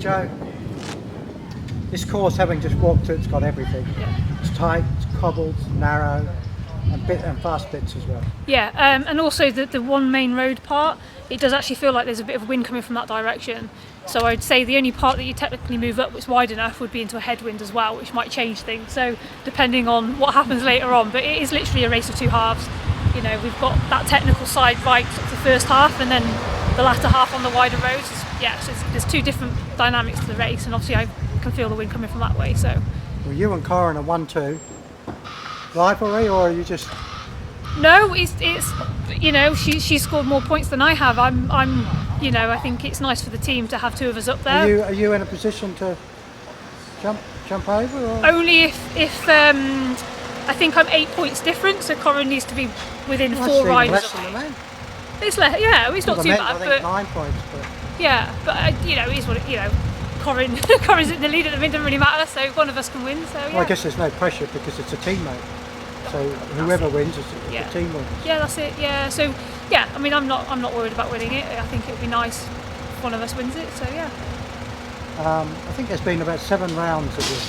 Joe, this course, having just walked it, it's got everything. Yeah. It's tight, it's cobbled, narrow, and fast bits as well. Yeah, and also the one main road part, it does actually feel like there's a bit of wind coming from that direction. So I'd say the only part that you technically move up that's wide enough would be into a headwind as well, which might change things. So depending on what happens later on, but it is literally a race of two halves. You know, we've got that technical side right for the first half, and then the latter half on the wider roads. So there's two different dynamics to the race, and obviously I can feel the wind coming from that way. So. Well, you and Corin are 1-2. Rivalry, or are you just? No, it's you know, she scored more points than I have. I'm you know, I think it's nice for the team to have two of us up there. Are you in a position to jump over? Or? Only if I think I'm 8 points different, so Corin needs to be within 4 riders less of than me. the men. It's less, yeah, it's not too bad. I think but 9 points, but yeah, but you know, it is what it, you know. Corin's in the lead at the minute, doesn't really matter. So one of us can win. So yeah. Well, I guess there's no pressure because it's a teammate. So whoever wins, it's the team wins. Yeah, that's it. Yeah. So yeah, I mean, I'm not worried about winning it. I think it would be nice if one of us wins it. So yeah. I think there's been about 7 rounds of this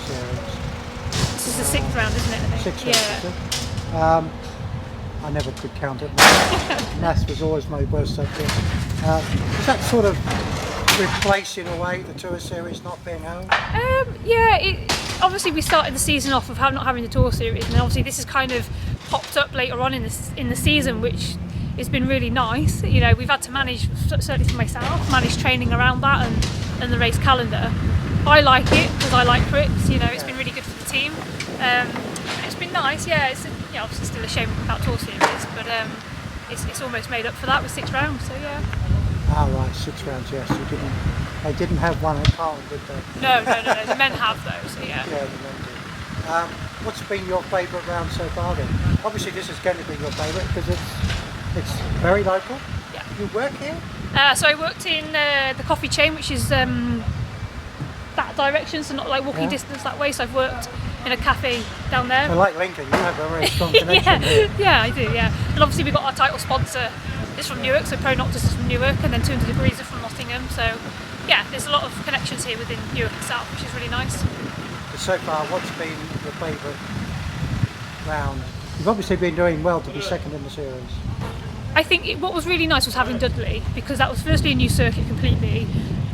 series. This is the 6th round, isn't it? I think. 6 rounds. I never could count it. Maths was always my worst subject. Does that sort of replace, in a way, the Tour Series not being held? Yeah. Obviously, we started the season off with not having the Tour Series, and obviously this has kind of popped up later on in the season, which has been really nice. You know, we've had to manage, certainly for myself, manage training around that and the race calendar. I like it because I like crits. You know, it's been really good for the team. It's been nice. Yeah, it's obviously still a shame about Tour Series, but it's almost made up for that with 6 rounds. So yeah. Ah, right, 6 rounds. Yes, they didn't have one at Carl, did they? No. The men have those. So yeah. Yeah, the men do. What's been your favourite round so far then? Obviously, this is going to be your favourite because it's very local. Yeah. You work here? So I worked in the coffee chain, which is that direction, so not like walking distance that way. So I've worked in a cafe down there. I like Lincoln. You have a very strong connection here. Yeah, I do. Yeah, and obviously we've got our title sponsor is from Newark, so Pro Noctis is from Newark, and then 200 Degrees are from Nottingham. So yeah, there's a lot of connections here within Newark itself, which is really nice. So far, what's been your favourite round? You've obviously been doing well to be second in the series. I think what was really nice was having Dudley, because that was firstly a new circuit completely,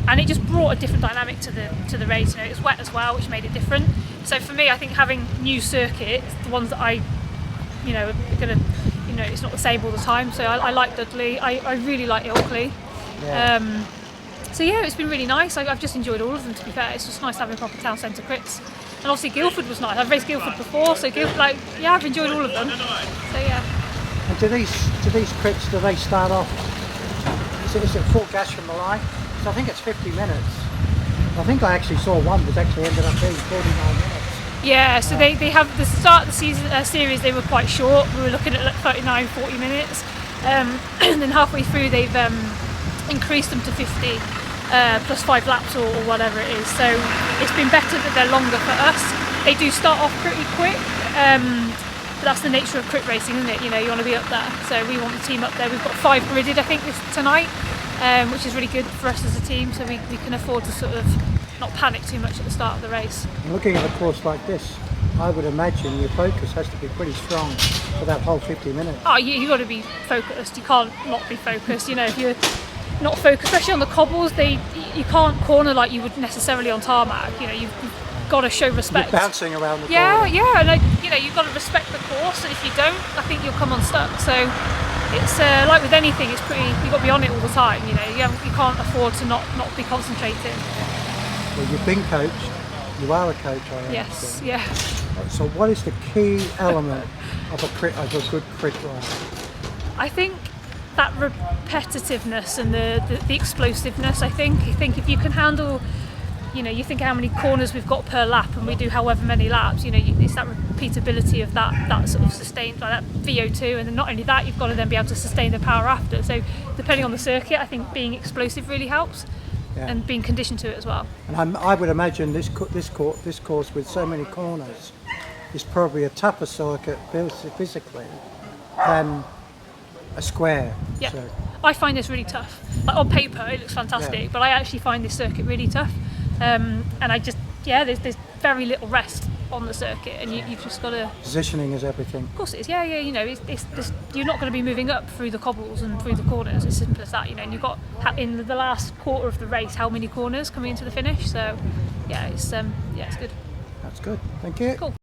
and it just brought a different dynamic to the race. You know, it was wet as well, which made it different. So for me, I think having new circuits, the ones that I, you know, are gonna, you know, it's not the same all the time. So I like Dudley. I really like Ilkley. Yeah. So yeah, it's been really nice. I've just enjoyed all of them, to be fair. It's just nice having proper town centre crits. And obviously Guildford was nice. I've raced Guildford before, so I've enjoyed all of them. So yeah. And do these crits, do they start off, is it full gas from the line? So I think it's 50 minutes. I think I actually saw one that actually ended up being 49 minutes. Yeah, so they have the start of the season series, they were quite short. We were looking at like 39, 40 minutes. And then halfway through they've increased them to 50 plus 5 laps or whatever it is. So it's been better that they're longer for us. They do start off pretty quick. But that's the nature of crit racing, isn't it? You know, you want to be up there. So we want the team up there. We've got 5 gridded, I think, tonight, which is really good for us as a team. So we can afford to sort of not panic too much at the start of the race. Looking at a course like this, I would imagine your focus has to be pretty strong for that whole 50 minutes. Oh, you got to be focused. You can't not be focused. You know, if you're not focused, especially on the cobbles, you can't corner like you would necessarily on tarmac. You know, you've got to show respect. You're bouncing around the corner. Yeah, and you know, you've got to respect the course, and if you don't, I think you'll come unstuck. So it's like with anything, it's pretty. You've got to be on it all the time. You know, you can't afford to not be concentrating. Well, you've been coached. You are a coach, I understand. Yes, yeah. So, what is the key element of a good crit ride? I think that repetitiveness and the explosiveness. I think if you can handle. You know, you think how many corners we've got per lap, and we do however many laps. You know, it's that repeatability of that sort of sustained, like that VO2, and then not only that, you've got to then be able to sustain the power after. So, depending on the circuit, I think being explosive really helps, and being conditioned to it as well. And I would imagine this course with so many corners is probably a tougher circuit physically than a square. Yeah. circuit. I find this really tough. Like on paper, it looks fantastic, Yeah. but I actually find this circuit really tough. And I just, there's very little rest on the circuit, and you've just got to. Positioning is everything. Of course it is. Yeah. You know, it's just, you're not going to be moving up through the cobbles and through the corners. It's simple as that. You know, and you've got in the last quarter of the race how many corners coming into the finish. So, yeah, it's good. That's good. Thank you. Cool.